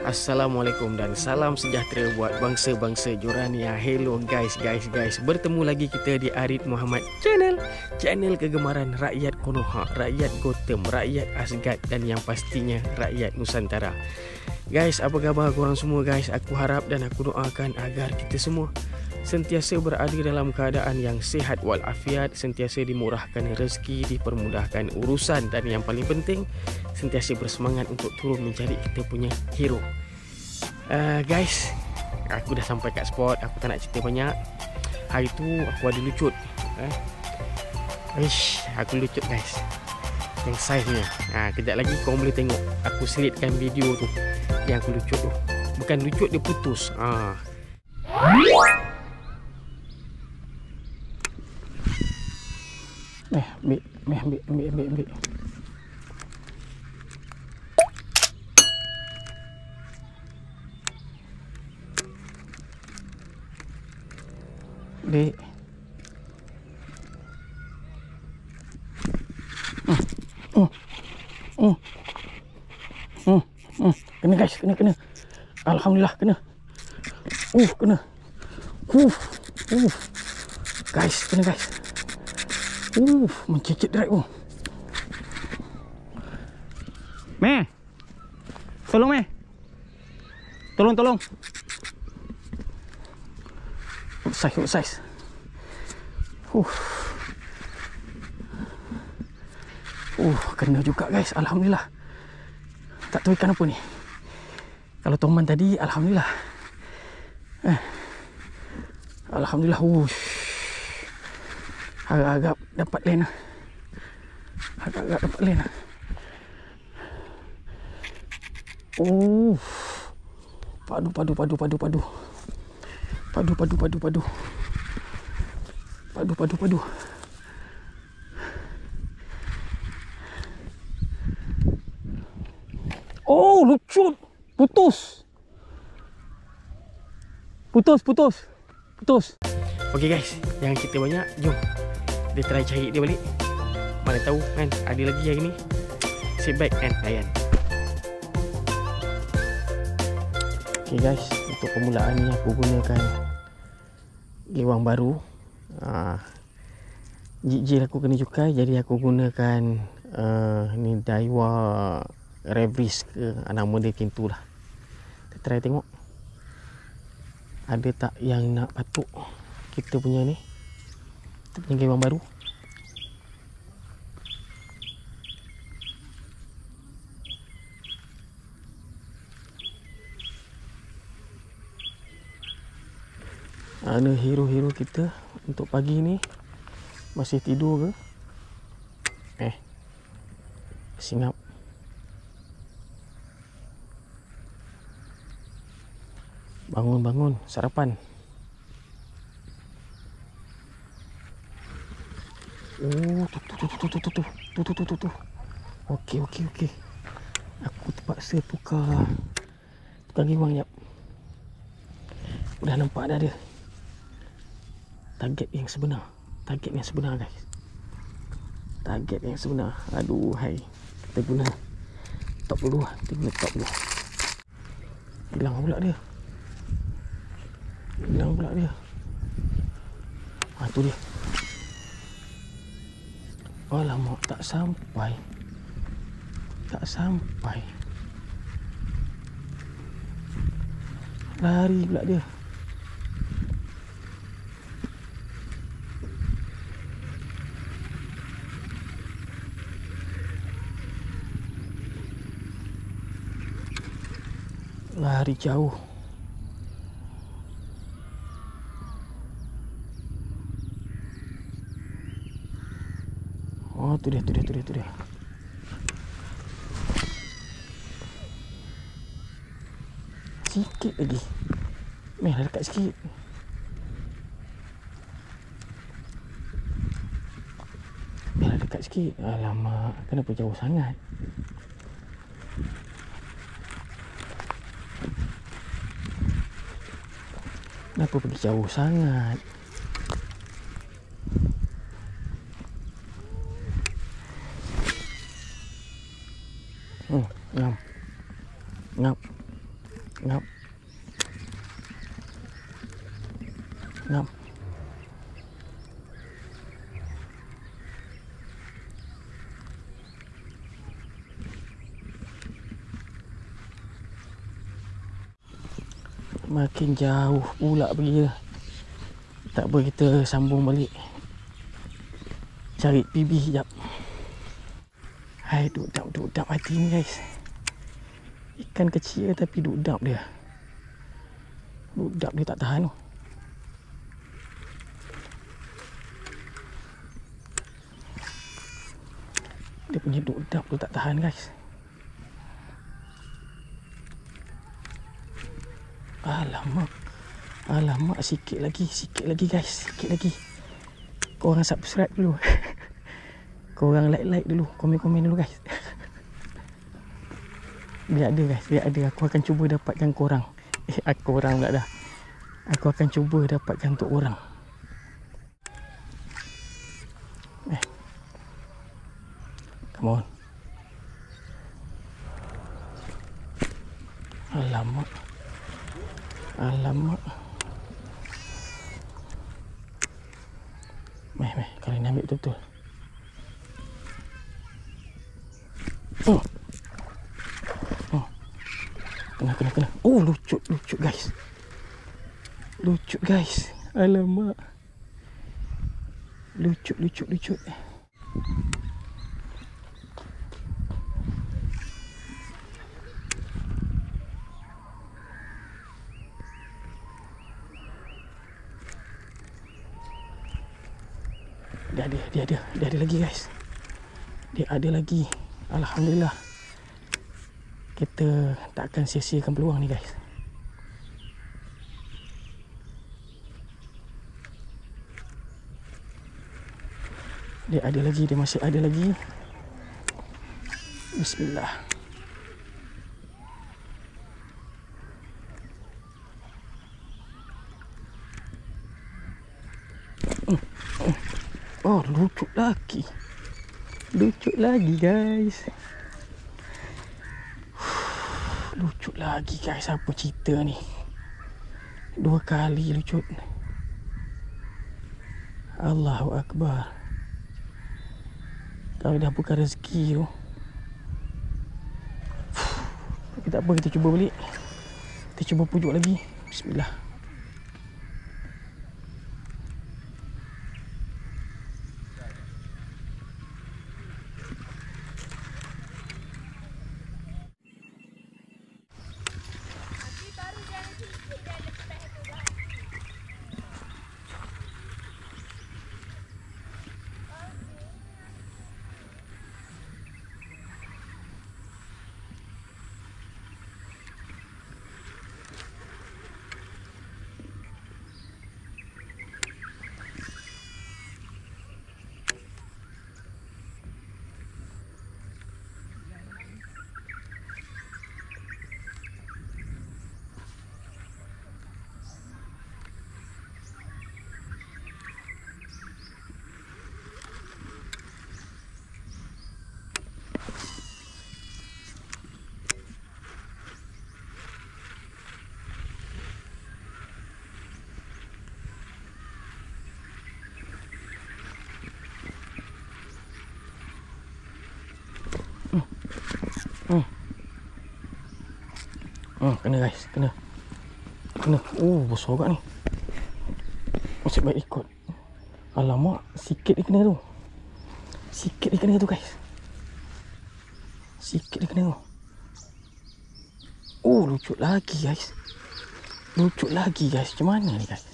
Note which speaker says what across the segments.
Speaker 1: Assalamualaikum dan salam sejahtera buat bangsa-bangsa Jorania. Hello guys. Bertemu lagi kita di Arid Muhammad Channel. Channel kegemaran rakyat Konoha, rakyat Gotham, rakyat Asgard dan yang pastinya rakyat Nusantara. Guys, apa khabar korang semua guys? Aku harap dan aku doakan agar kita semua sentiasa berada dalam keadaan yang sihat walafiat, sentiasa dimurahkan rezeki, dipermudahkan urusan dan yang paling penting sentiasa bersemangat untuk turun menjadi kita punya hero. Guys, aku dah sampai kat spot. Aku tak nak cerita banyak. Hari tu aku ada lucut. Aku lucut guys, yang saiznya. Kejap lagi korang boleh tengok aku selitkan video tu yang aku lucut tu. Bukan lucut, dia putus. Ambil. Dek. Kena guys, kena. Alhamdulillah kena. Kena. Guys, kena guys. Mencicit direct tu. Meh. Tolong meh. Tolong. Size. Kena juga guys. Alhamdulillah. Tak tahu ikan apa ni. Kalau toman tadi, alhamdulillah. Alhamdulillah. Agak-agak dapat lane. Padu. Lucut. Putus. Okey guys, jangan cerita banyak. Jom kita try cari dia balik. Mana tahu kan ada lagi hari ni. Sit back and layan. Okey guys, untuk permulaan ni aku gunakan gewang baru. Jig aku kena cukai, jadi aku gunakan ni Daiwa Revris ke, nama dia macam tu lah. Kita try tengok ada tak yang nak patuk kita punya ni, kita punya gewang baru. Ada hero kita untuk pagi ni. Masih tidur ke? Singap. Bangun, sarapan. Tu. Okey. Aku terpaksa tukar gewang jap. Dah nampak dah dia. Target yang sebenar guys. Target yang sebenar. Aduhai. Kita guna top dulu. Hilang pula dia. Tu dia. Alamak, tak sampai. Lari pula dia. Lari jauh. Tu dia. Sikit lagi. Dah dekat sikit. Alamak, kenapa jauh sangat? Kenapa pergi jauh sangat? Ngap. Ngap. Ngap. Makin jauh pula pergi dia. Tak apa, kita sambung balik. Cari PB sekejap. Hai, dudap hati ni guys. Ikan kecil tapi dudap dia. Dudap dia tak tahan tu. Dia punya dudap tu tak tahan guys. Alamak, sikit lagi guys, sikit lagi. Korang subscribe dulu. Korang like dulu, komen dulu guys. Biar ada guys, biar ada. Aku akan cuba dapatkan korang. Korang pula dah. Aku akan cuba dapatkan untuk orang. Come on. Alamak. Meh, kali ni ambil betul-betul. Kena. Oh, lucut guys. Lucut guys. Alamak. Lucut. Dia ada lagi guys. Dia ada lagi. Alhamdulillah. Kita tak akan sia-siakan peluang ni guys. Dia ada lagi, dia masih ada lagi. Bismillah. Oh, lucut lagi guys. Lucut lagi guys. Apa cerita ni? 2 kali lucut. Allahu Akbar. Kalau dah bukan rezeki tu. Tapi tak apa, kita cuba balik. Kita cuba pujuk lagi. Bismillah. Kena guys, kena. Oh, besar agak ni. Masih baik ikut. Alamak, sikit dia kena tu. Guys. Sikit dia kena tu. Oh, lucut lagi guys. Macam mana ni guys?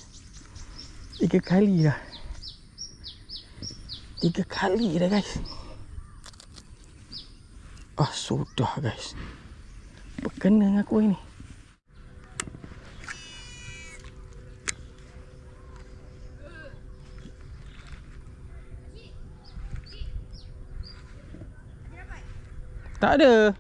Speaker 1: 3 kali dah. 3 kali dah guys. Sudah guys. Berkena dengan aku ini. Tak ada.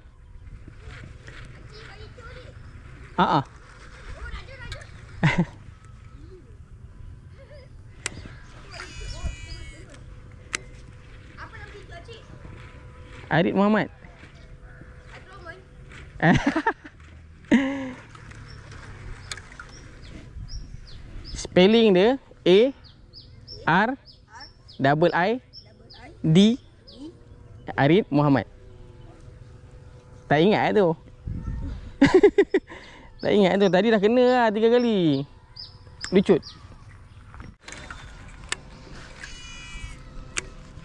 Speaker 1: Arit Muhammad. Spelling dia A-R-I-I-D Arid Muhammad. Tak ingat tu. Tak ingat tu. Tadi dah kena lah 3 kali. Lucut.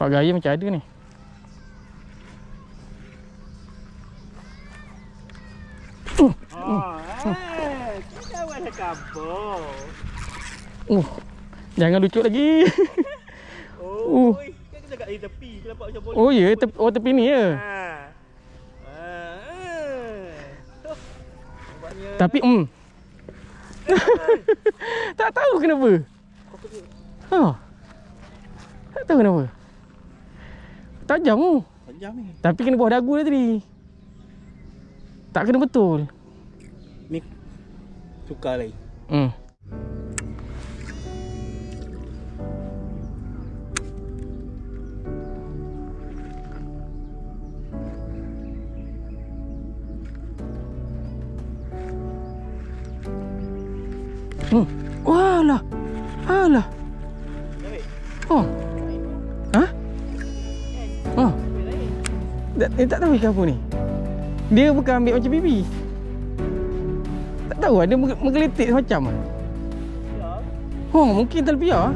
Speaker 1: Pak gaya macam ada ni.
Speaker 2: Kita buat kampung.
Speaker 1: Jangan lucut lagi.
Speaker 2: Kan kita kat tepi, kita nampak macam bola.
Speaker 1: Oh ya, tepi ni ya. Tapi tak tahu kenapa. Tak tahu kenapa. Tajam tu.
Speaker 2: Tajam ni.
Speaker 1: Tapi kena bawah dagu dia tadi. Tak kena betul.
Speaker 2: Ni tukar lagi.
Speaker 1: Walah. Alah. Tak tahu ikan apa ni. Dia bukan ambil macam bibi. Tak tahu ada menggeletik semacam. Mungkin talbiyah.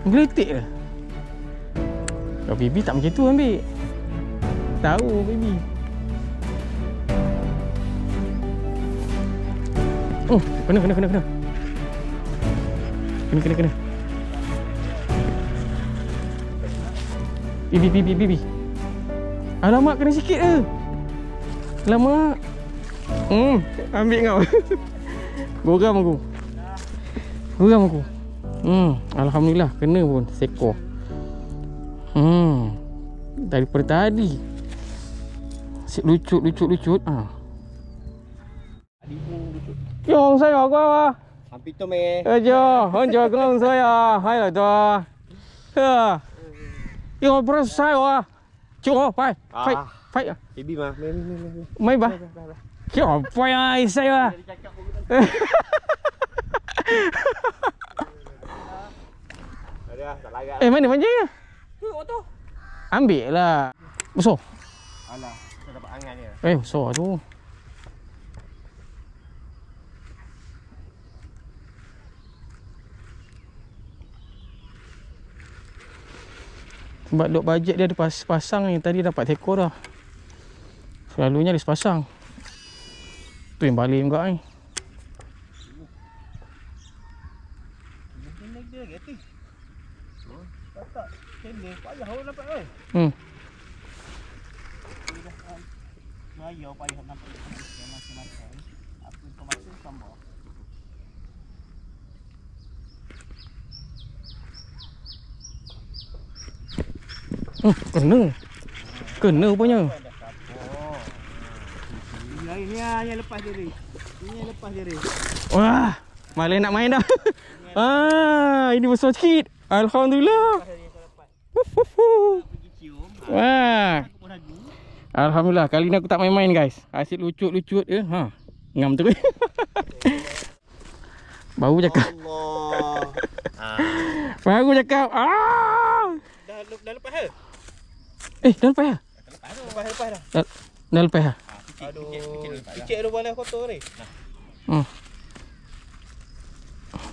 Speaker 1: Menggeletik ke? Kalau bibi tak macam tu ambil. Tahu bibi. Kena. Kena. Bibi. Alamak, kena sikit ke? Alamak. Ambil kau. Boram aku. Alhamdulillah, kena pun seekor. Daripada tadi. Asyik lucut. Yung saya qua
Speaker 2: Hampir tu meh.
Speaker 1: Anh chờ con saya hay là cho Yung bro saya Chưa phải
Speaker 2: Baby mà.
Speaker 1: Mấy ba Kiểu phải ai saya mana pancing? Ambil lah. Besar.
Speaker 2: Alah, saya dapat angan dia.
Speaker 1: Besar tu. Sebab duk bajet dia ada pasang ni. Tadi dapat tekor dah. Selalunya dia sepasang. Tu yang balik juga ni. Kena rupanya.
Speaker 2: Ini yang lepas dia.
Speaker 1: Wah, malah nak main dah. Ini besar sikit. Alhamdulillah. Wah. Alhamdulillah, kali ni aku tak main-main guys. Asyik lucut-lucut je. Ngam terus. Baru cakap. Baru cakap.
Speaker 2: Dah lepas ke?
Speaker 1: Dah lepas dah?
Speaker 2: Lepas dah.
Speaker 1: Dah lepas dah?
Speaker 2: Aduh, picit ada bola kotor ni.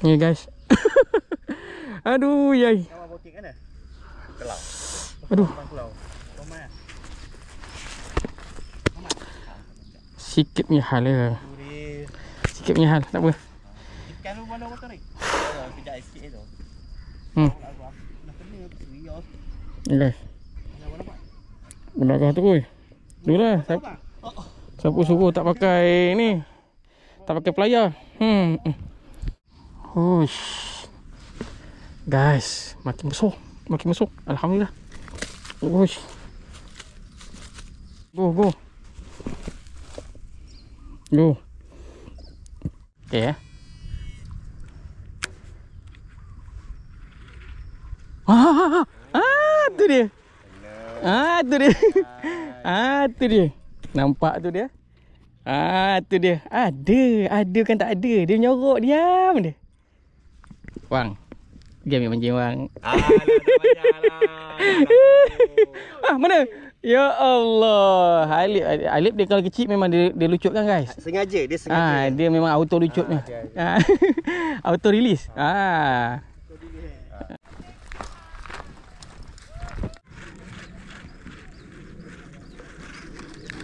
Speaker 1: Ni guys. Aduh, yai.
Speaker 2: Kawan bokeh kan dah? Kelau.
Speaker 1: Aduh.
Speaker 2: Kelau. Romai ah.
Speaker 1: Sikit punya hal lah. Sikit punya hal, tak apa.
Speaker 2: Ikan lu bola kotor ni. Kejap sikit tu.
Speaker 1: Dah
Speaker 2: kena aku serius.
Speaker 1: Guys. Benarkah tu kuy? Itulah. Siapa suruh tak pakai ni? Tak pakai pelayar. Hush. Guys, makin besar. Alhamdulillah. Hush. Go. Okay ya. Tu dia. Tu dia. Nampak tu dia. Tu dia. Ada kan tak ada. Dia nyorok diam dia. Wang. Dia ambil mancing Wang.
Speaker 2: Tak payahlah.
Speaker 1: Mana? Ya Allah. Alip dia kalau kecil memang dia lucut kan guys.
Speaker 2: Sengaja, dia sengaja.
Speaker 1: Dia memang auto lucutnya. Auto release.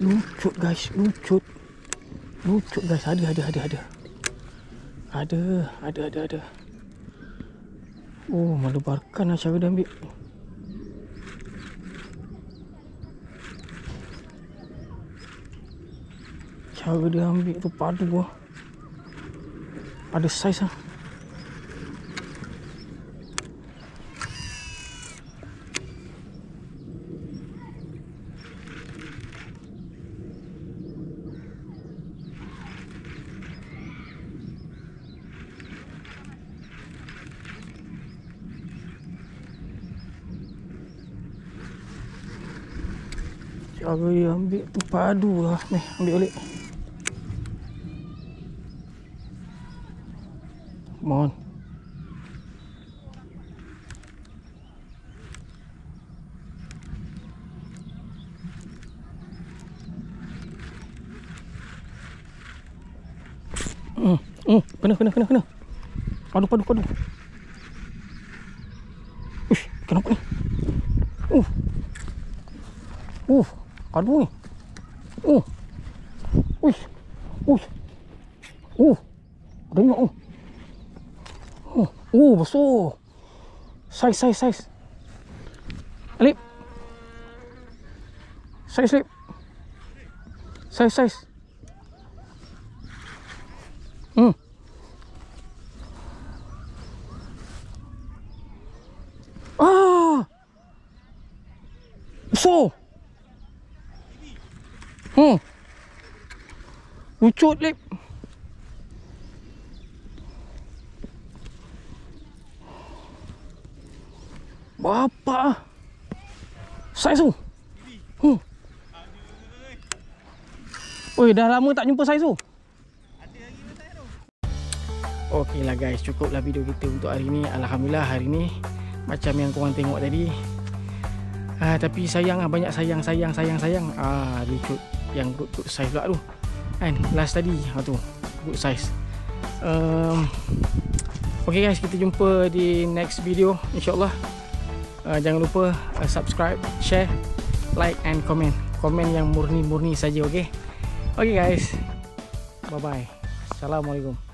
Speaker 1: Lucut guys, lucut guys. Ada. Oh, melebarkan lah cara dia ambil. Cara dia ambil tu padu lah. Ada saiz lah. Cara dia ambil tu padu lah. Ambil balik. Come on. Kena. Padu. Uish, kenapa ni? Padu ni. Uish. Tengok. Besar. Saiz. Alip. Saiz, Alip. Saiz. Besar. Lucut, Alip. Bapak. Saiz tu. Oi, dah lama tak jumpa saiz tu. Okeylah guys, cukuplah video kita untuk hari ni. Alhamdulillah hari ni macam yang korang tengok tadi. Tapi sayang lah, banyak sayang. Lucut yang good size pula tu. Kan last tadi tu good size. Okay guys, kita jumpa di next video insyaAllah. Jangan lupa subscribe, share, like and comment. Komen yang murni-murni saja, okay? Okay guys, bye bye. Assalamualaikum.